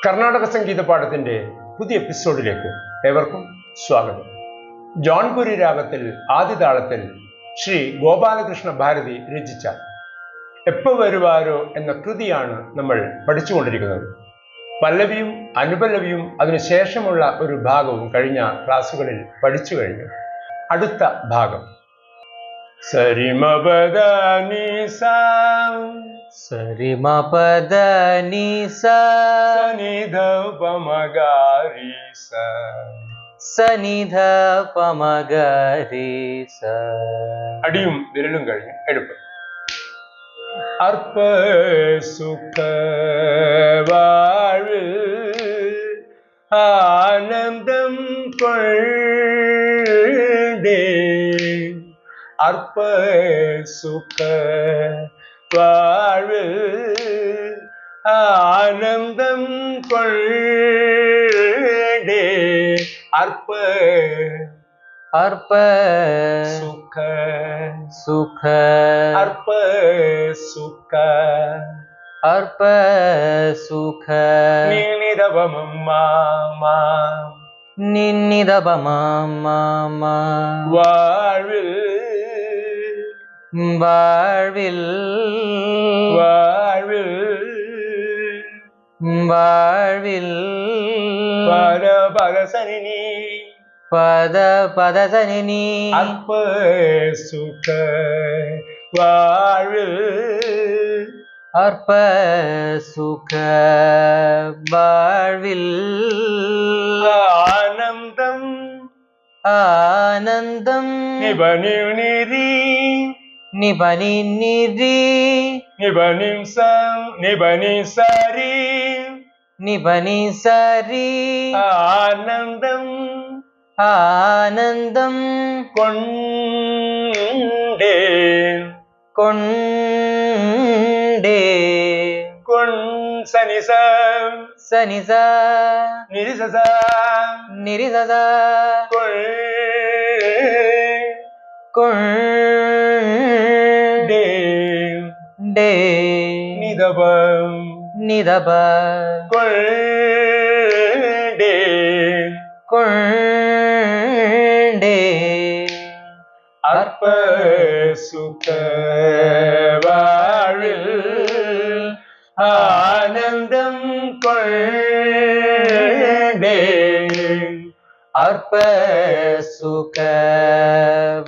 കർണാടക സംഗീത പാഠത്തിന്റെ പുതിയ എപ്പിസോഡിലേക്ക് ഏവർക്കും സ്വാഗതം. ജോൺപുരി രാഗത്തിൽ ആദിതാളത്തിൽ ശ്രീ ഗോപാലകൃഷ്ണ ഭാരതി രചിച്ച എപ്പോ വരുവാരോ എന്ന കൃതിയാണ് നമ്മൾ പഠിച്ചുകൊണ്ടിരിക്കുന്നത്. പല്ലവിയും അനുപല്ലവിയും അതിനുശേഷമുള്ള ഒരു ഭാഗവും കഴിഞ്ഞ ക്ലാസ്സുകളിൽ പഠിച്ചു കഴിഞ്ഞു. അടുത്ത ഭാഗം സരിമപദനിസ സരിമപദനിസ സനിധപമഗരിസ സനിധപമഗരിസ. അടിയും വിരലും കഴിഞ്ഞു എടുപ്പ്. അർപ്പ സുഖ വാഴ്വിൽ ആനന്ദം കൊണ്ടേ. അർപ്പ സുഖ വാഴ്വിൽ ആനന്ദം കൊണ്ടേ. അർപ്പ അർപ്പ സുഖ സുഖ അർപ്പ സുഖ അർപ്പ സുഖ നിനിദവമമ്മ നിന്നിദപമമ്മ വാഴ്വിൽ വാഴ്വിൽ വാഴ്വിൽ വാഴ്വിൽ പര പരസനി പദ പദസനി. അർപ്പ സുഖ വാഴ്വിൽ അർപ്പ സുഖ വാഴ്വിൽ ആനന്ദം ആനന്ദം നിബനിരി നിബനി നിരി നിബനിം സം നിബനി സരി നിബനി സരി. ആനന്ദം ആനന്ദം കൊണ്ടേ കൊണ്ടേ. സനിസ സനിസ നിരിസസ നിരിസസ കൊണ്ടേ ഡേ നിദപം നിദപ കൊണ്ടേ കൊണ്ടേ. അർപ്പ സുഖ വാഴ്വിൽ ആനന്ദം കൊണ്ടേ. അർപ്പ സുഖ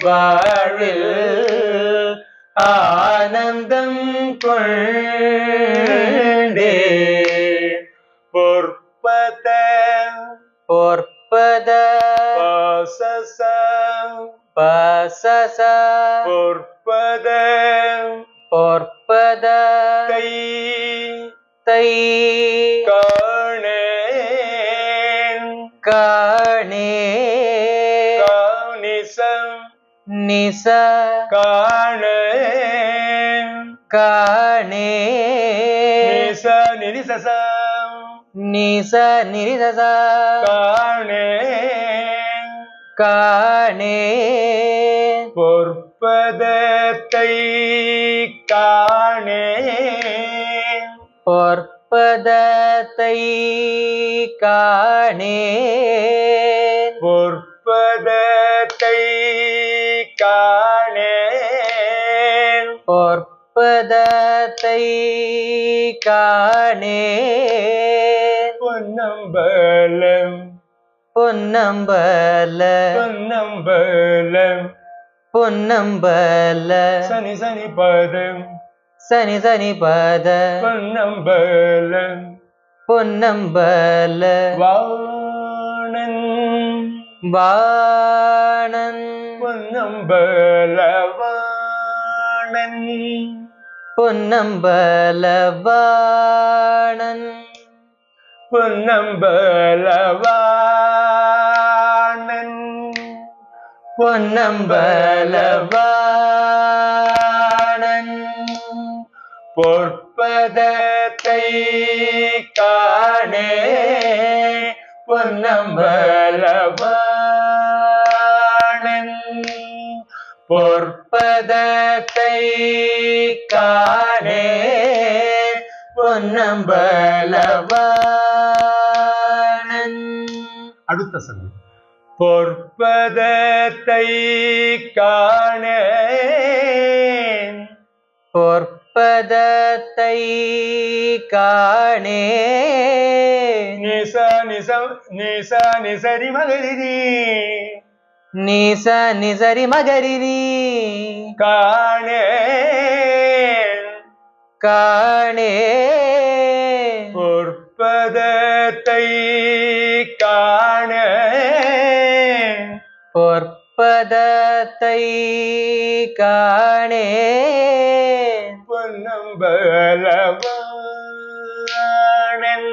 വാഴ്വിൽ ആനന്ദം കൊണ്ടേ. പൊർപ്പത പൊർപ്പദ പസസ പസസ പൊർപ്പത പൊർപ്പദ തൈ തൈ കാണേ കാണേ നിസം നിസ കാണേ കാണേ നിസ നിരിസസ നിസ നിരിസസ കാണേ കാണേ. പൊർപ്പദത്തൈ കാണേ പൊർപ്പദത്തൈ കാണേ പൊർപ്പദത്തൈ കാണേ പൊർപ്പദത്തൈ കാണേ. പൊന്നമ്പലം പൊന്നമ്പല പൊന്നമ്പലം പൊന്നമ്പല സനി സനി പദം സനി സനി പദ പൊന്നമ്പലം പൊന്നമ്പല വാണൻ വാണൻ പൊന്നമ്പല വാണൻ പൊന്നമ്പല വാണൻ പൊന്നമ്പല വാണൻ പൊന്നമ്പല വാണൻ. പൊർപ്പദത്തൈ കാണേ പൊന്നമ്പല വാണൻ പൊർപ്പദത്തൈ കാണേ പൊന്നമ്പല அடுத்த சங்கு. பொற்பதத்தை காணேன் பொற்பதத்தை காணேன் நிச நிச நிச நிசரி மகரிரி நிச நிசரி மகரிரி காணேன் காணேன் பொற்பதத்தை காணேன் பொற்பதத்தை காணேன் பொன்னம்பலவாணன்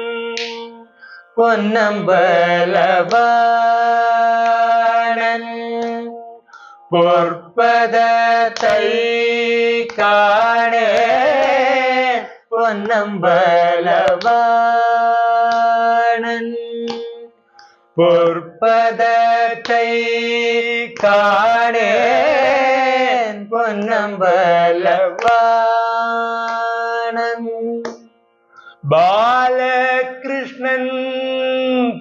பொன்னம்பலவாணன் பொற்பதத்தை காணேன் பொன்னம்பலவாணன் பொற்பதத்தை காணேன் பொன்னம்பலவாணன் பாலகிருஷ்ணன்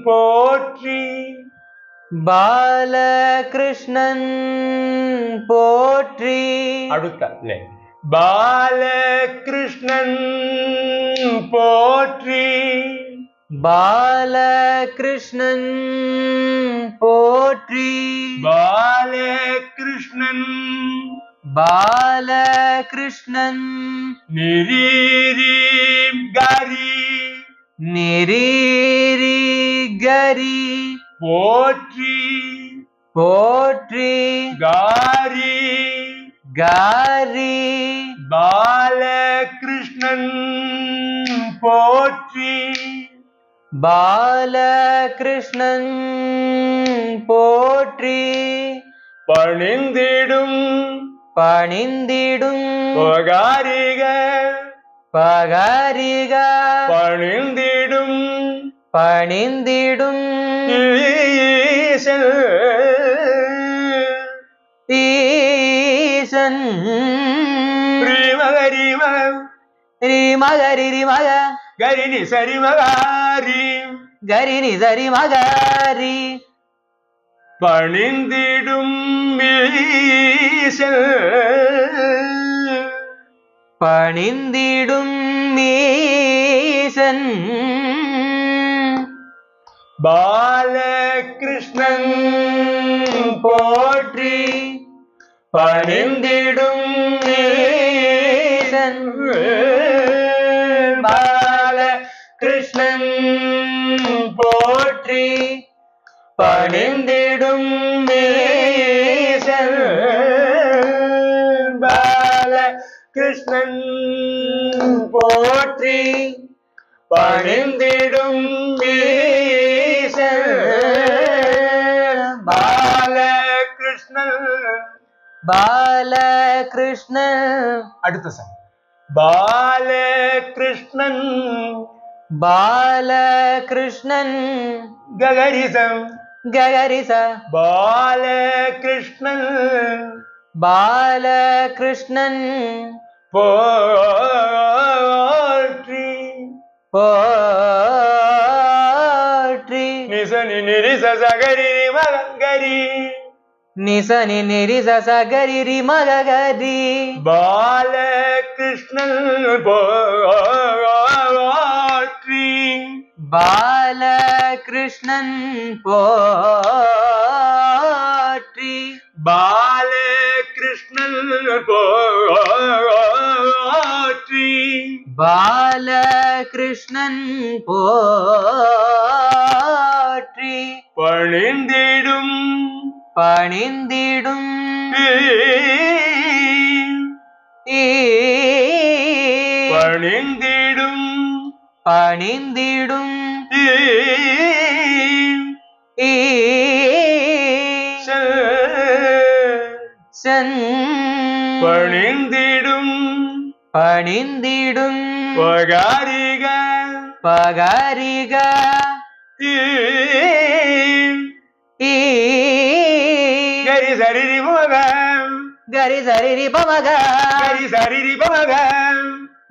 போற்றி பாலகிருஷ்ணன் போற்றி அடுத்த பாலகிருஷ்ணன் போற்றி பாலகிருஷ்ணன் போற்றி பாலகிருஷ்ணன் பாலகிருஷ்ணன் நிரீரி கரி நிரீரி கரி போற்றி போற்றி காரி காரி பாலகிருஷ்ணன் போற்றி பாலகிருஷ்ணன் போற்றி பணிந்திடும் பணிந்திடும் பகாரிக பகாரிக பணிந்திடும் பணிந்திடும் ஈசன் ஈசன் ஸ்ரீமகரிம ரிமகரி ரிமக கரிணி சரிமகாரி கரிணி சரி மகாரி பணிந்திடும் ஈசன் பணிந்திடும் ஈசன் பாலகிருஷ்ணன் போற்றி பணிந்திடும் ஈசன் பாலகிருஷ்ணன் போற்றி பணிந்திடும் ஈசன் பாலகிருஷ்ணன் போற்றி பணிந்திடும் ஈசன் பாலகிருஷ்ணன் பாலகிருஷ்ணன் அடுத்த சார் பாலகிருஷ்ணன் பாலகிருஷ்ணன் ககரிசம் ககரிச பாலகிருஷ்ணன் பாலகிருஷ்ணன் போற்றி போற்றி நிசனி நிரிச சகரி மகரி நிசனி நிரிச சகரி ரிமகரி பாலகிருஷ்ணன் போற்றி பாலகிருஷ்ணன் போற்றி பாலகிருஷ்ணன் போற்றி பாலகிருஷ்ணன் போற்றி பணிந்திடும் பணிந்திடும் பணிந்திடும் பணிந்திடும் சன் பணிந்திடும் பணிந்திடும் பகாரிக பகாரிக கரி சரி மகம் கரி சரி பமக கரி சரி மகம்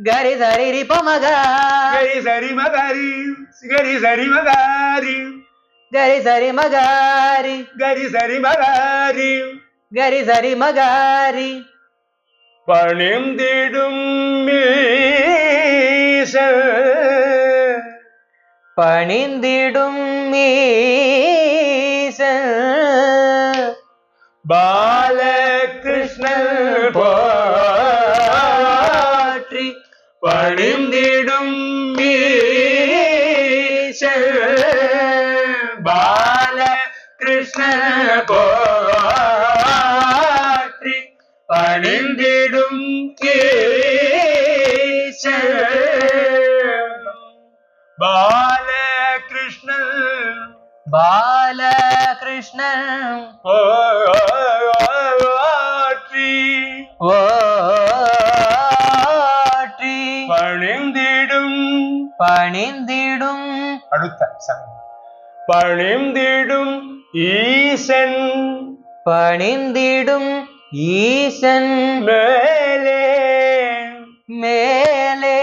கரி சரி பமக கரி சரி மகாரி கரி சரி மகாரி gari sari magari gari sari magari gari sari magari பணிந்திடும் மீசல் பணிந்திடும் மீசல் Balakrishnan போற்றி பணிந்திடும் மீசல் பாலகிருஷ்ணன் போற்றி பணிந்திடும் பாலகிருஷ்ணன் பாலகிருஷ்ணன் போற்றி போற்றி பணிந்திடும் பணிந்திடும் அடுத்த சங்கம் பணிந்திடும் ஈசன் பணிந்திடும் ஈசன் மேலே மேலே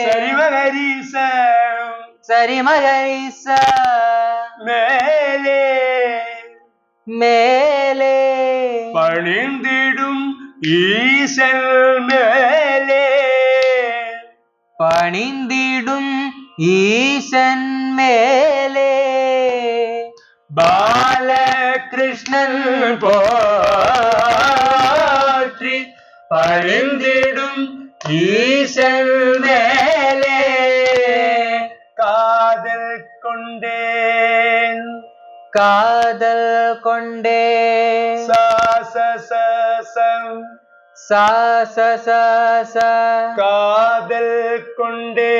சரிமகரிச சரிமகரிச மேலே மேலே பணிந்திடும் ஈசன் மேலே பணிந்திடும் ஈசன் மேலே பாலகிருஷ்ணன் போற்றி பணிந்திடும் ஈசன் மேலே காதல் கொண்டேன் காதல் கொண்டே சாசசம் சாசச காதல் கொண்டே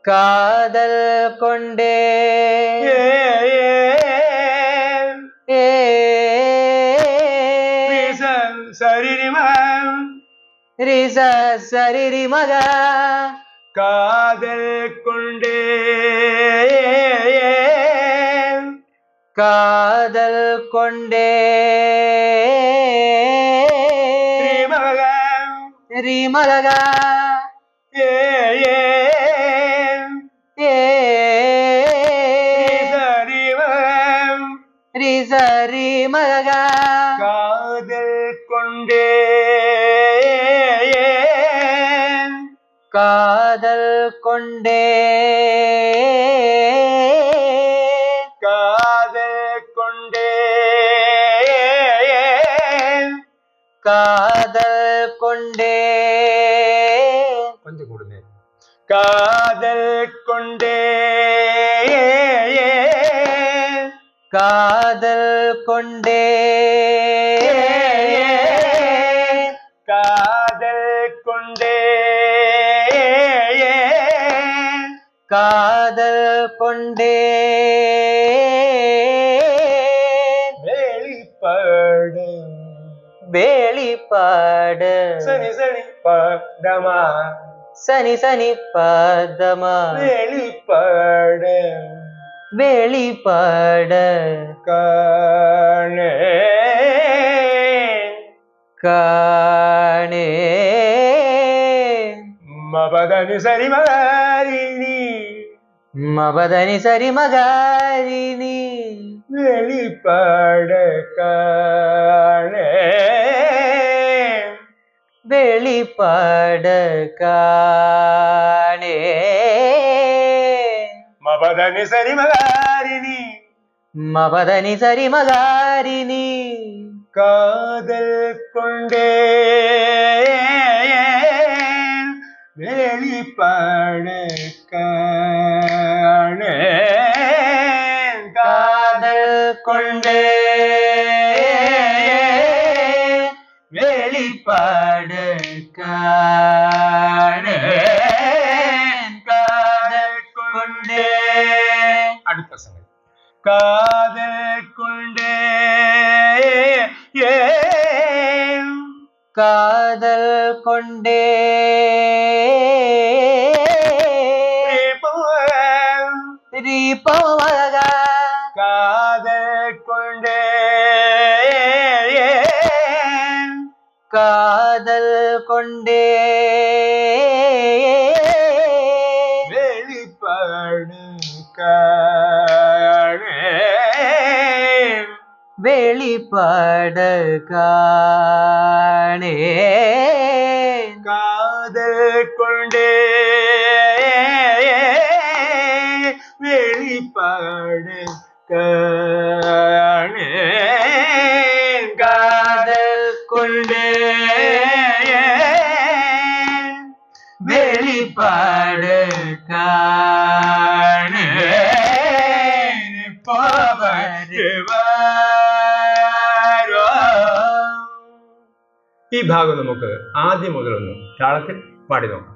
காதல் கொண்டே சரிரிமம் ரிச சரிரி மக காதல் கொண்டே காதல் கொண்டே ரிமக ஏ ரிசரி மக காதல் கொண்டே காதல் கொண்டே காதல் கொண்டே காதல் கொண்டே கொஞ்சம் கொடுங்க காதல் கொண்டே காதல் கொண்டே காதல் கொண்டே காதல் கொண்டே வெளிப்பாடு வெளிப்பாடு சனி சனி பதமா சனி சனி பதமா வெளிப்பாடு வெளிப்பாடு காணே காணே மபதனி சரி மகாரிணி மபதனி சரி மகாரிணி வெளிப்பாடு காணே வெளிப்பாடு காணே மபதனி சரி மகாரிணி மபதனி சரி மகாரிணி காதல் கொண்டே வெளிப்பாடு காணே காதல் கொண்டே வெளிப்பாடு காணே காதல் கொண்டே அடுத்த சங்கதி காதல் கொண்டே காதல் கொண்டே ரீபமக காதல் கொண்டே காதல் கொண்டே வெளிப்பாடு காணே வெளிப்பாடு காணே காதல் கொண்டே வெளிப்பாடு காணே காதல் கொண்டே வெளிப்பாடு காணே ഈ ഭാഗം നമുക്ക് ആദ്യം മുതലൊന്ന് താളത്തിൽ പാടി നോക്കാം.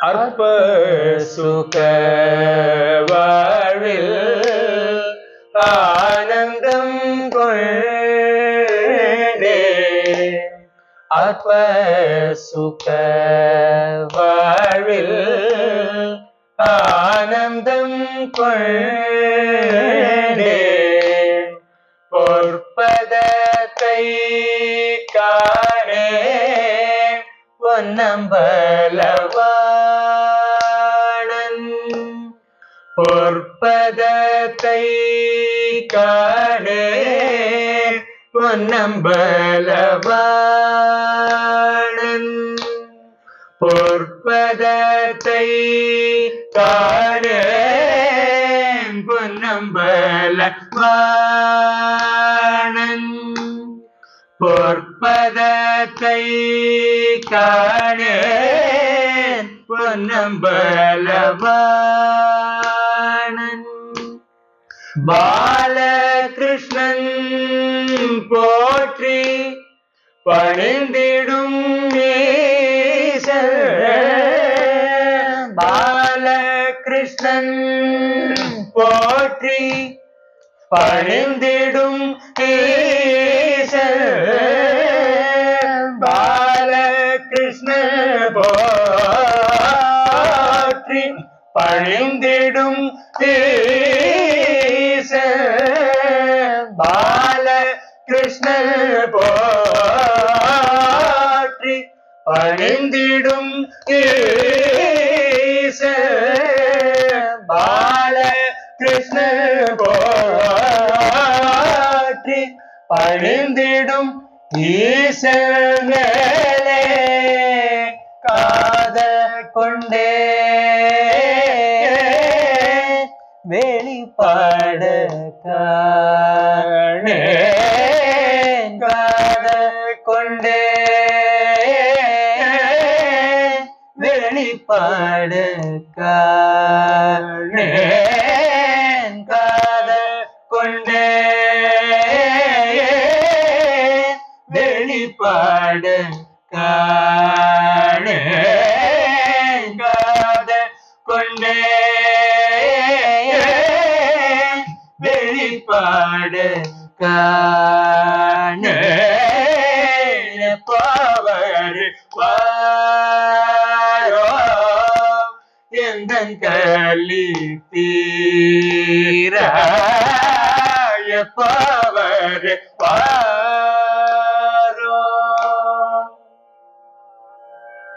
അർപ്പ സുഖ വാഴ്വിൽ ആനന്ദം കൊണ്ടേ അർപ്പ സുഖ വാഴ്വിൽ ആനന്ദം കൊണ്ടേ பொற்பதத்தை காணே பொன்னம்பலவாணன் பொற்பதத்தை காணே பொன்னம்பலவாணன் பொற்பதத்தை காணே பொன்னம்பலவாணன் பொற்பதத்தை காணேன் பொன்னம்பலவாணன் பாலகிருஷ்ணன் போற்றி பணிந்திடும் ஈசன் பாலகிருஷ்ணன் போற்றி பணிந்திடும் ஈசன் பாலகிருஷ்ணன் போற்றி பணிந்திடும் ஈசன் பாலகிருஷ்ணன் போற்றி பணிந்திடும் ஈசன் பாலகிருஷ்ணன் போற்றி பணிந்திடும் ஈசனே காதல் கொண்டே வெளிப்பாடு காணே காதல் கொண்டே வெளிப்பாடு காணே காதல் கொண்டே வெளிப்பாடு காணே காதல் கொண்டே வெளிப்பாடு காணே பாவர் பாரோ எந்தன் களி தீர பாவர் பாரோ